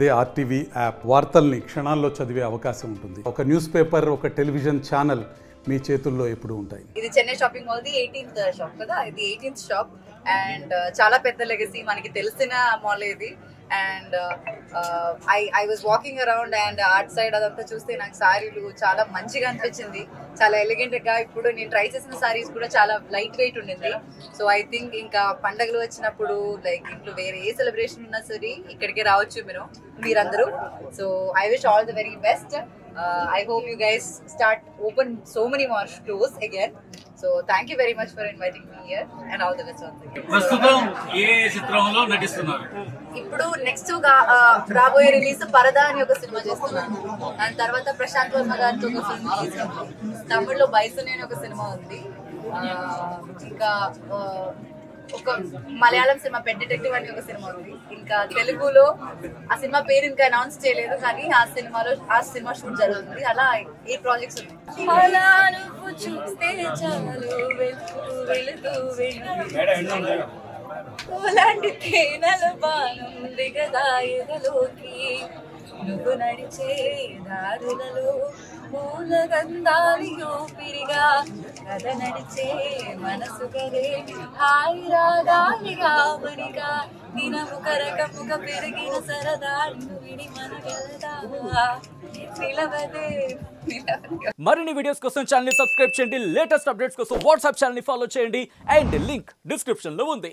అదే RTV app వార్తల్ని క్షణాల్లో చదివే అవకాశం ఉంటుంది. ఒక న్యూస్ పేపర్, ఒక టెలివిజన్ ఛానల్ మీ చేతుల్లో ఎప్పుడు ఉంటాయి. ఇది Chennai shopping mall the 18th shop కదా, ఇది 18th షాప్ అండ్ చాలా పెద్ద లెగసీ, మనకి తెలిసిన మాల్ ఇది. And I was walking around and art side అదంతా చూస్తే నాకు సారీలు చాలా మంచిగా అనిపించింది, చాలా ఎలిగెంట్గా. ఇప్పుడు నేను ట్రై చేసిన సారీస్ కూడా చాలా లైట్ వెయిట్ ఉండింది. సో ఐ థింక్ ఇంకా పండగలు వచ్చినప్పుడు లైక్ ఇంట్లో వేరే ఏ సెలబ్రేషన్ ఉన్నా సరే ఇక్కడికి రావచ్చు మీరందరూ. So I wish all the very best. I hope you guys start open so many more stores again. So thank you very much for inviting me here and all the best. ప్రస్తుతం ఏ చిత్రంలో నటిస్తున్నారు? ఇప్పుడు next రాబోయే release పరదా అని ఒక cinema చేస్తున్నాను. దాని తర్వాత ప్రశాంత్ వర్మ గారితో ఒక ఫిల్మ్ రిలీజ్ ఉంది. తమిళ్లో బైసన్ అని ఒక సినిమా ఉంది. ఇంకా ఒక మలయాళం సినిమా పెట్ డిటెక్టివ్ అని ఒక సినిమా ఉంది. ఇంకా తెలుగులో ఆ సినిమా పేరు ఇంకా అనౌన్స్ చేయలేదు, కానీ ఆ సినిమా షూట్ జరుగుతుంది. అలా ఏ ప్రాజెక్ట్స్ ఉన్నాయి. నువ్వు నడిచే దారులలో పూల గంధాలియో పిరిగా కథ నడిచే మనసు కదే హాయి రాగాలిగా మరిగా దినము కరకముక పెరిగిన సరదాళ్ళు విడి మన వెళ్దామా నిలవదే. మరిన్ని వీడియోస్ కోసం ఛానల్ ని సబ్స్క్రైబ్ చేయండి. లేటెస్ట్ అప్డేట్స్ కోసం వాట్సాప్ ఛానల్ ని ఫాలో చేయండి. అండ్ లింక్ డిస్క్రిప్షన్ లో ఉంది.